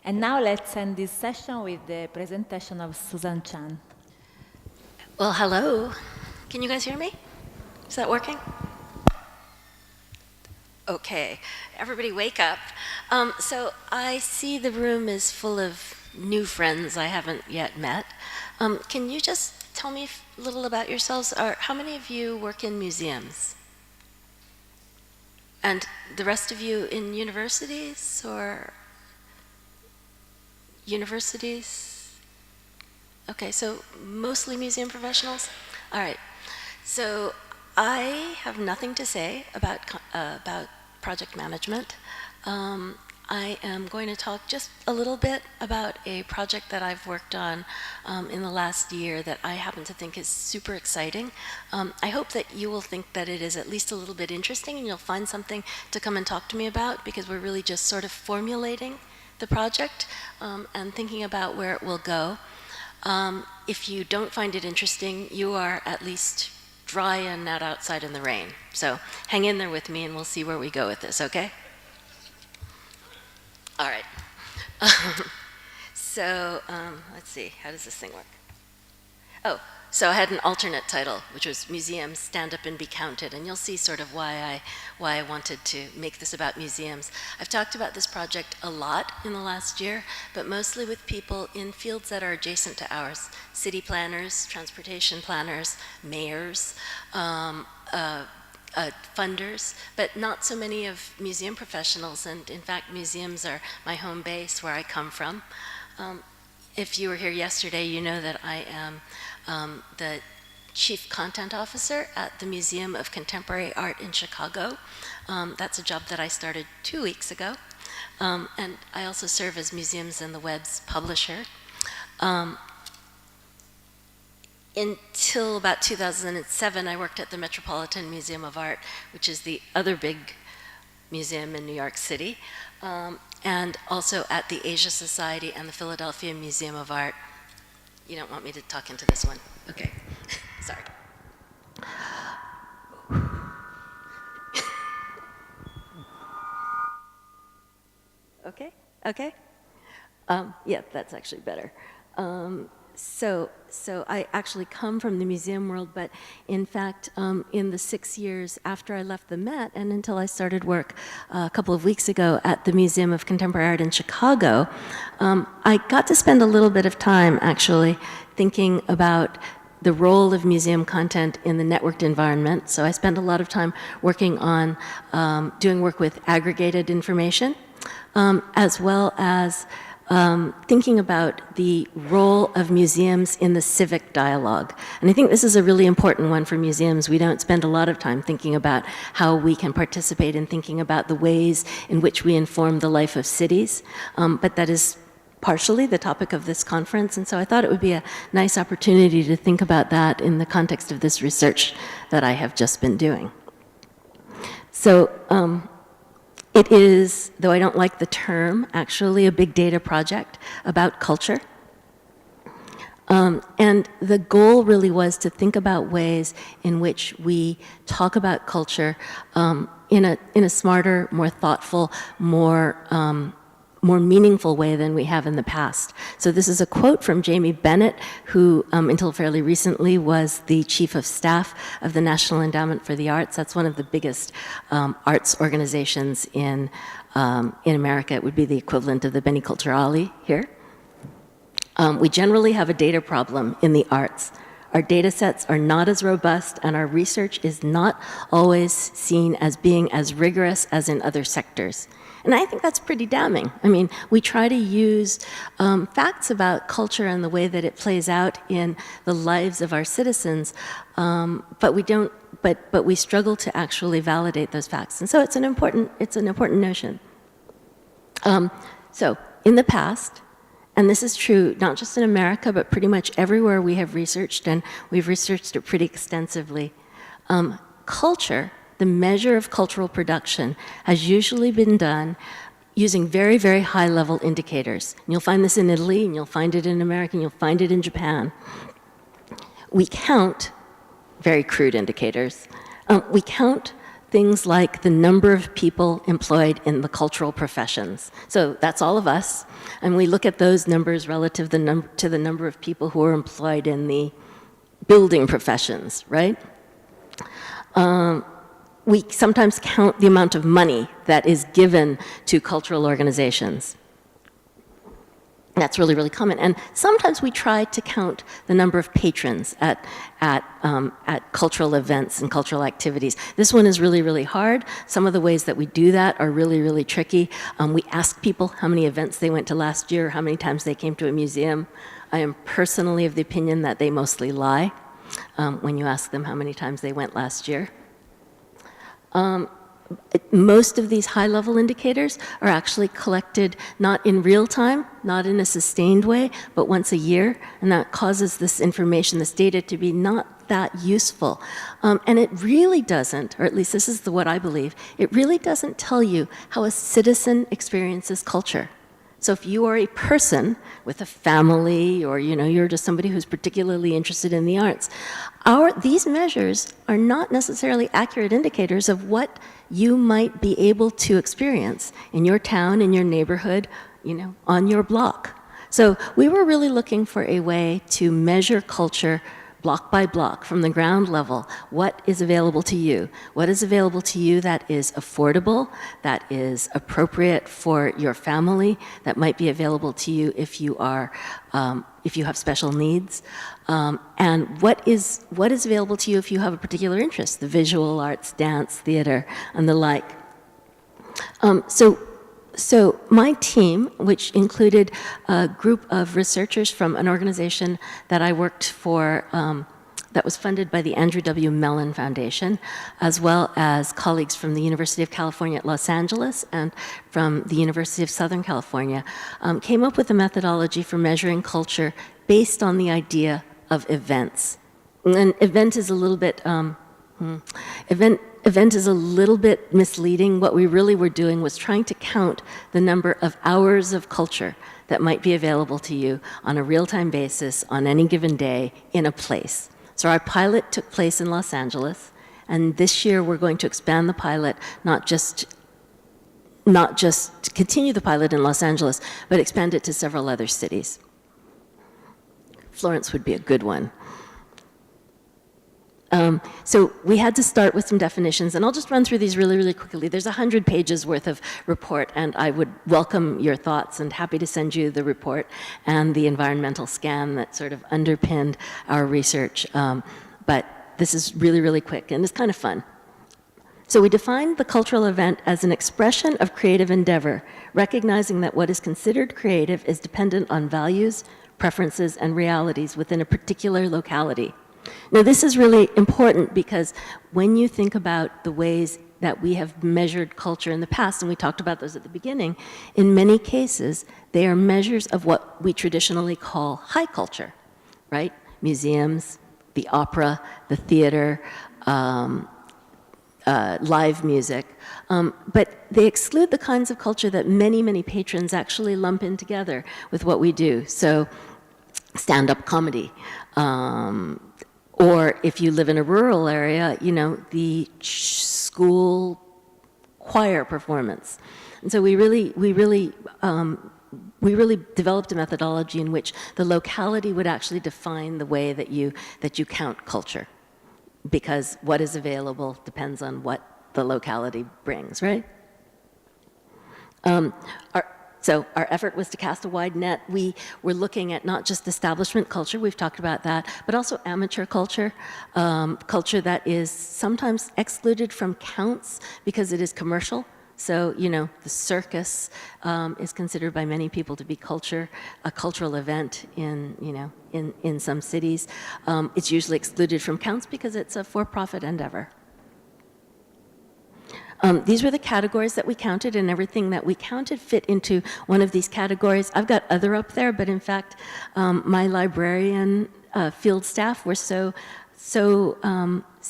And now let's end this session with the presentation of Suzanne Chan. Well, hello. Can you guys hear me? Is that working? Okay, everybody wake up. So I see the room is full of new friends I haven't yet met. Can you just tell me a little about yourselves? How many of you work in museums? And the rest of you in universities or universities? Okay, so mostly museum professionals? All right, so I have nothing to say about project management. I am going to talk just a little bit about a project that I've worked on in the last year that I happen to think is super exciting. I hope that you will think that it is at least a little bit interesting and you'll find something to come and talk to me about, because we're really just sort of formulating the project and thinking about where it will go. If you don't find it interesting, you are at least dry and not outside in the rain. So hang in there with me and we'll see where we go with this, okay? All right. So let's see, how does this thing work? Oh, so I had an alternate title, which was Museums, Stand Up and Be Counted, and you'll see sort of why I wanted to make this about museums. I've talked about this project a lot in the last year, but mostly with people in fields that are adjacent to ours: city planners, transportation planners, mayors, funders, but not so many of museum professionals. And in fact, museums are my home base, where I come from. If you were here yesterday, you know that I am the Chief Content Officer at the Museum of Contemporary Art in Chicago. That's a job that I started 2 weeks ago. And I also serve as Museums and the Web's publisher. Until about 2007, I worked at the Metropolitan Museum of Art, which is the other big museum in New York City, and also at the Asia Society and the Philadelphia Museum of Art. You don't want me to talk into this one? Okay, sorry. Okay. Yeah, that's actually better. So I actually come from the museum world, but in fact, in the 6 years after I left the Met and until I started work a couple of weeks ago at the Museum of Contemporary Art in Chicago, I got to spend a little bit of time actually thinking about the role of museum content in the networked environment. So I spent a lot of time working on doing work with aggregated information, as well as thinking about the role of museums in the civic dialogue. And I think this is a really important one for museums. We don't spend a lot of time thinking about how we can participate in thinking about the ways in which we inform the life of cities, but that is partially the topic of this conference, and so I thought it would be a nice opportunity to think about that in the context of this research that I have just been doing. So, it is, though I don't like the term, actually a big data project about culture. And the goal really was to think about ways in which we talk about culture in a smarter, more thoughtful, more meaningful way than we have in the past. So this is a quote from Jamie Bennett, who until fairly recently was the chief of staff of the National Endowment for the Arts. That's one of the biggest arts organizations in America. It would be the equivalent of the Beni Culturali here. We generally have a data problem in the arts. Our data sets are not as robust, and our research is not always seen as being as rigorous as in other sectors. And I think that's pretty damning. I mean, we try to use facts about culture and the way that it plays out in the lives of our citizens, but we don't. But we struggle to actually validate those facts. And so it's an important notion. So in the past, and this is true not just in America, but pretty much everywhere we have researched, and we've researched it pretty extensively, culture, the measure of cultural production, has usually been done using very, very high-level indicators. And you'll find this in Italy, and you'll find it in America, and you'll find it in Japan. We count very crude indicators. We count things like the number of people employed in the cultural professions. So that's all of us, and we look at those numbers relative to the number of people who are employed in the building professions, right? We sometimes count the amount of money that is given to cultural organizations. That's really, really common. And sometimes we try to count the number of patrons at cultural events and cultural activities. This one is really, really hard. Some of the ways that we do that are really, really tricky. We ask people how many events they went to last year, how many times they came to a museum. I am personally of the opinion that they mostly lie when you ask them how many times they went last year. Most of these high-level indicators are actually collected not in real time, not in a sustained way, but once a year, and that causes this information, this data, to be not that useful. And it really doesn't, or at least this is what I believe, it really doesn't tell you how a citizen experiences culture. So if you are a person with a family, or you're just somebody who's particularly interested in the arts, these measures are not necessarily accurate indicators of what you might be able to experience in your town, in your neighborhood, on your block. So we were really looking for a way to measure culture block by block, from the ground level. What is available to you? What is available to you that is affordable, that is appropriate for your family, that might be available to you if you have special needs, and what is available to you if you have a particular interest, the visual arts, dance, theater, and the like. So my team, which included a group of researchers from an organization that I worked for that was funded by the Andrew W. Mellon Foundation, as well as colleagues from the University of California at Los Angeles and from the University of Southern California, came up with a methodology for measuring culture based on the idea of events. And event is a little bit event is a little bit misleading. What we really were doing was trying to count the number of hours of culture that might be available to you on a real-time basis on any given day in a place. So our pilot took place in Los Angeles, and this year we're going to expand the pilot, not just continue the pilot in Los Angeles, but expand it to several other cities. Florence would be a good one. So we had to start with some definitions, and I'll just run through these really, really quickly. There's 100 pages worth of report, and I would welcome your thoughts and happy to send you the report and the environmental scan that sort of underpinned our research. But this is really, really quick, and it's kind of fun. So we defined the cultural event as an expression of creative endeavor, recognizing that what is considered creative is dependent on values, preferences, and realities within a particular locality. Now, this is really important because when you think about the ways that we have measured culture in the past, and we talked about those at the beginning, in many cases, they are measures of what we traditionally call high culture, right? Museums, the opera, the theater, live music. But they exclude the kinds of culture that many, many patrons actually lump in together with what we do. So stand-up comedy, or if you live in a rural area, the school choir performance. And so we really developed a methodology in which the locality would actually define the way that you count culture, because what is available depends on what the locality brings, right? So our effort was to cast a wide net. We were looking at not just establishment culture, we've talked about that, but also amateur culture, culture that is sometimes excluded from counts because it is commercial. So, the circus is considered by many people to be a cultural event in some cities. It's usually excluded from counts because it's a for-profit endeavor. These were the categories that we counted, and everything that we counted fit into one of these categories. I've got other up there, but in fact, my librarian field staff were so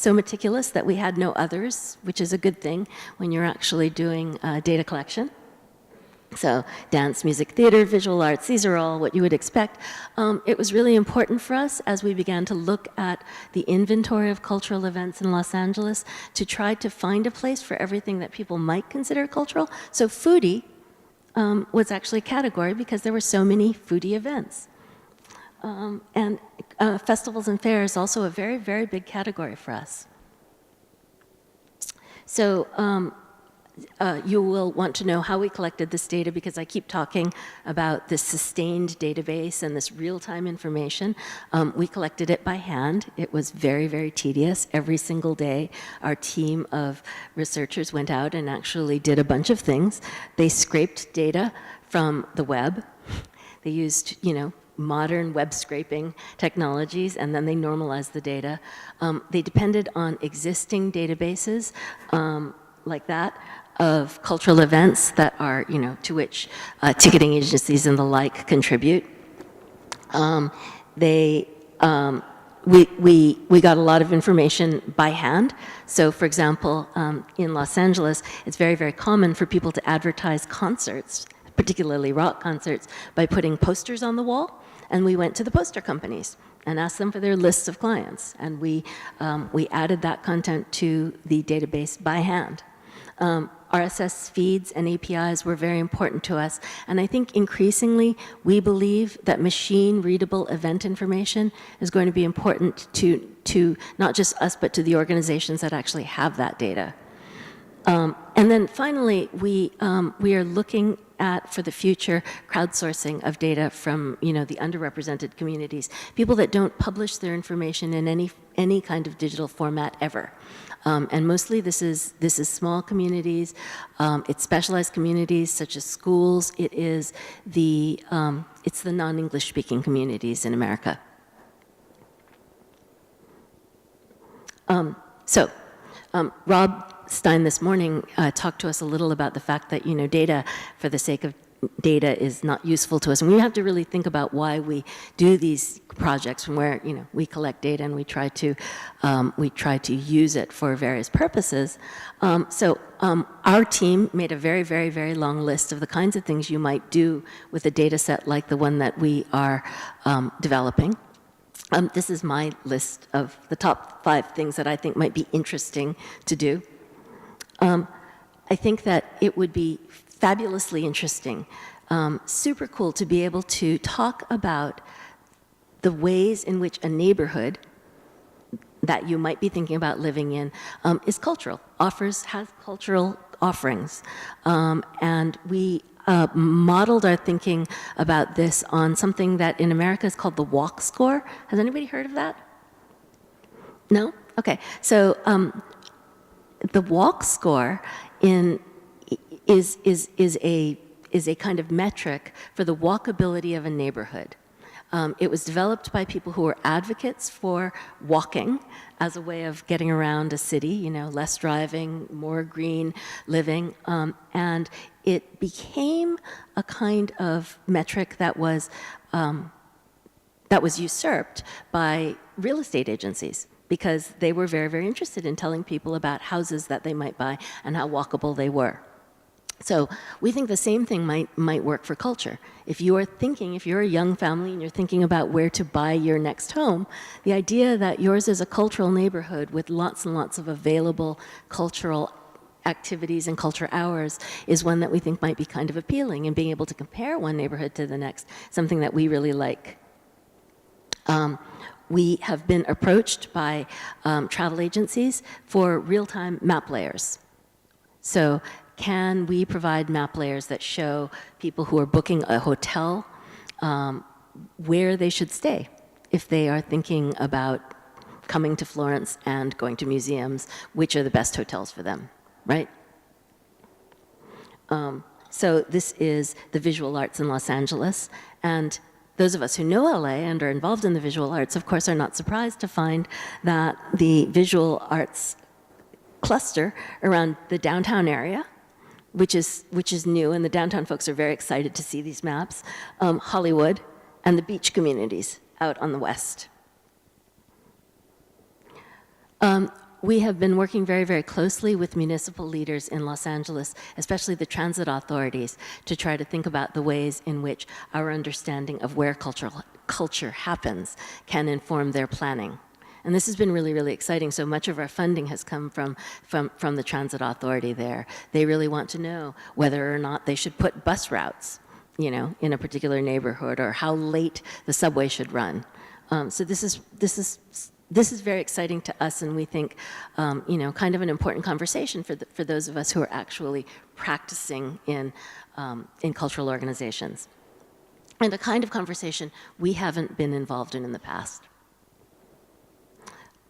meticulous that we had no others, which is a good thing when you're actually doing data collection. So dance, music, theater, visual arts, these are all what you would expect. It was really important for us as we began to look at the inventory of cultural events in Los Angeles to try to find a place for everything that people might consider cultural. So foodie was actually a category because there were so many foodie events. And festivals and fairs also a very, very big category for us. So you will want to know how we collected this data because I keep talking about this sustained database and this real-time information. We collected it by hand. It was very, very tedious. Every single day, our team of researchers went out and actually did a bunch of things. They scraped data from the web. They used, modern web scraping technologies, and then they normalized the data. They depended on existing databases like that of cultural events that are, to which ticketing agencies and the like contribute. We got a lot of information by hand. So, for example, in Los Angeles, it's very, very common for people to advertise concerts, particularly rock concerts, by putting posters on the wall. And we went to the poster companies and asked them for their lists of clients. And we added that content to the database by hand. RSS feeds and APIs were very important to us. And I think increasingly we believe that machine-readable event information is going to be important to not just us, but to the organizations that actually have that data. And then finally, we are looking at, for the future, crowdsourcing of data from, the underrepresented communities, people that don't publish their information in any kind of digital format ever. And mostly this is small communities, it's specialized communities such as schools, it's the non-English speaking communities in America. Rob Stein this morning talked to us a little about the fact that, data for the sake of data is not useful to us. And we have to really think about why we do these projects and where, we collect data and we try to use it for various purposes. Our team made a very, very, very long list of the kinds of things you might do with a data set like the one that we are developing. This is my list of the top 5 things that I think might be interesting to do. I think that it would be fabulously interesting, super cool to be able to talk about the ways in which a neighborhood that you might be thinking about living in is cultural, has cultural offerings. And we modeled our thinking about this on something that in America is called the walk score. Has anybody heard of that? No? Okay. So the walk score is a kind of metric for the walkability of a neighborhood. It was developed by people who were advocates for walking as a way of getting around a city, less driving, more green living, and it became a kind of metric that was usurped by real estate agencies because they were very, very interested in telling people about houses that they might buy and how walkable they were. So we think the same thing might work for culture. If you're a young family and you're thinking about where to buy your next home, the idea that yours is a cultural neighborhood with lots and lots of available cultural activities and culture hours is one that we think might be kind of appealing, and being able to compare one neighborhood to the next, something that we really like. We have been approached by travel agencies for real-time map layers. So can we provide map layers that show people who are booking a hotel where they should stay if they are thinking about coming to Florence and going to museums, which are the best hotels for them, right? So this is the visual arts in Los Angeles, and those of us who know LA and are involved in the visual arts, of course, are not surprised to find that the visual arts cluster around the downtown area, which is new, and the downtown folks are very excited to see these maps, Hollywood, and the beach communities out on the west. we have been working very, very closely with municipal leaders in Los Angeles, especially the transit authorities, to try to think about the ways in which our understanding of where culture happens can inform their planning. And this has been really, really exciting. So much of our funding has come from the transit authority there. They really want to know whether or not they should put bus routes, you know, in a particular neighborhood, or how late the subway should run. So this is very exciting to us, and we think, you know, kind of an important conversation for those of us who are actually practicing in cultural organizations, and a kind of conversation we haven't been involved in the past.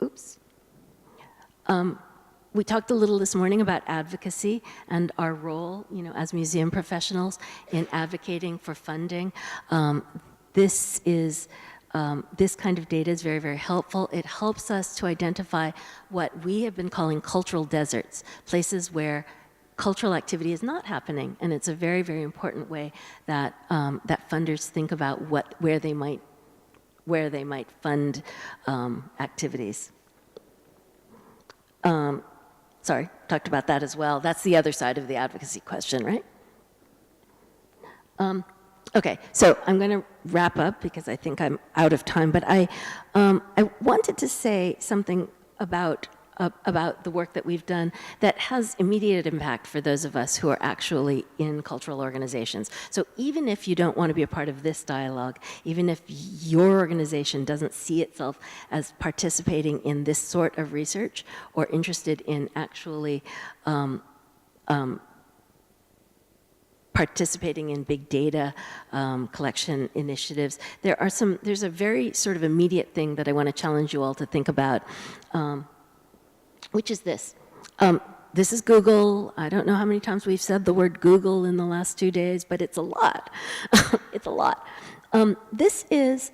Oops. We talked a little this morning about advocacy and our role, you know, as museum professionals in advocating for funding. This kind of data is very, very helpful. It helps us to identify what we have been calling cultural deserts, places where cultural activity is not happening, and it's a very, very important way that that funders think about where they might fund activities. Sorry, talked about that as well. That's the other side of the advocacy question, right? Okay, so I'm going to wrap up because I think I'm out of time, but I wanted to say something about the work that we've done that has immediate impact for those of us who are actually in cultural organizations. So even if you don't want to be a part of this dialogue, even if your organization doesn't see itself as participating in this sort of research or interested in actually participating in big data collection initiatives, there's a very sort of immediate thing that I want to challenge you all to think about, which is this. This is Google. I don't know how many times we've said the word Google in the last 2 days, but it's a lot. It's a lot. This is,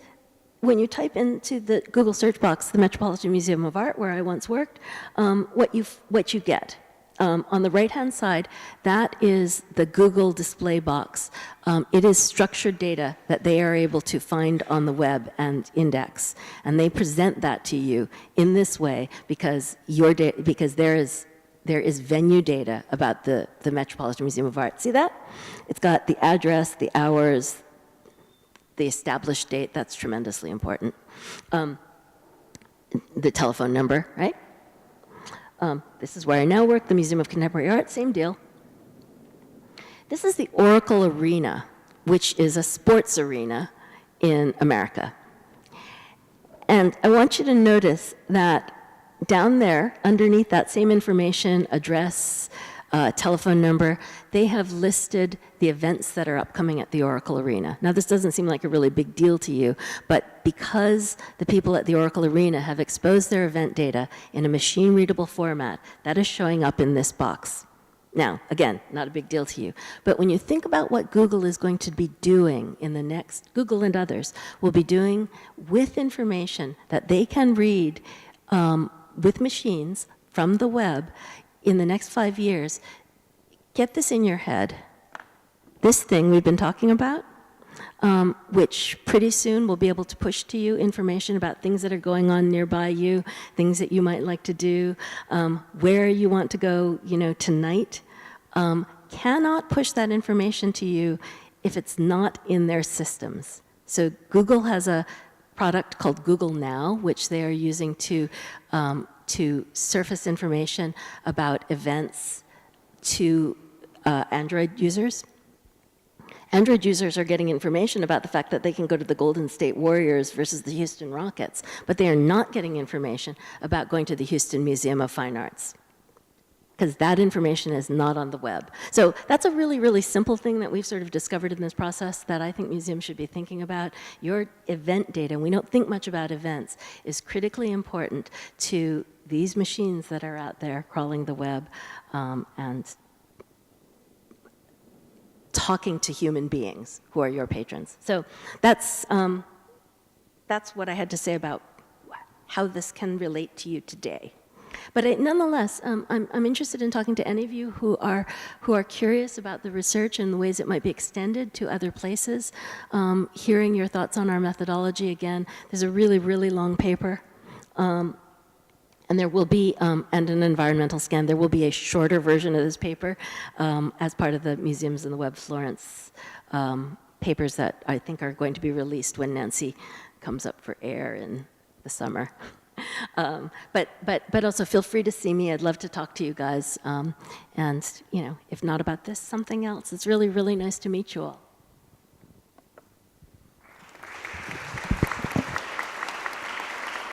when you type into the Google search box, the Metropolitan Museum of Art, where I once worked, what you get. On the right-hand side, that is the Google display box. It is structured data that they are able to find on the web and index, and they present that to you in this way because there is venue data about the Metropolitan Museum of Art. See that? It's got the address, the hours, the established date. That's tremendously important. The telephone number, right? This is where I now work, the Museum of Contemporary Art, same deal. This is the Oracle Arena, which is a sports arena in America. And I want you to notice that down there, underneath that same information, address, telephone number, they have listed the events that are upcoming at the Oracle Arena. Now, this doesn't seem like a really big deal to you, but because the people at the Oracle Arena have exposed their event data in a machine-readable format, that is showing up in this box. Now, again, not a big deal to you, but when you think about what Google is going to be doing in the next, Google and others will be doing with information that they can read with machines from the web in the next 5 years, get this in your head. This thing we've been talking about, which pretty soon will be able to push to you information about things that are going on nearby you, things that you might like to do, where you want to go, you know, tonight, cannot push that information to you if it's not in their systems. So Google has a product called Google Now, which they are using to surface information about events to Android users. Android users are getting information about the fact that they can go to the Golden State Warriors versus the Houston Rockets, but they are not getting information about going to the Houston Museum of Fine Arts, because that information is not on the web. So that's a really, really simple thing that we've sort of discovered in this process that I think museums should be thinking about. Your event data, and we don't think much about events, is critically important to these machines that are out there crawling the web and talking to human beings who are your patrons. So that's what I had to say about how this can relate to you today. But nonetheless, I'm interested in talking to any of you who are curious about the research and the ways it might be extended to other places. Hearing your thoughts on our methodology again. There's a really, really long paper And there will be, and an environmental scan, there will be a shorter version of this paper as part of the Museums in the Web Florence papers that I think are going to be released when Nancy comes up for air in the summer. But also feel free to see me. I'd love to talk to you guys. And, you know, if not about this, something else. It's really, really nice to meet you all.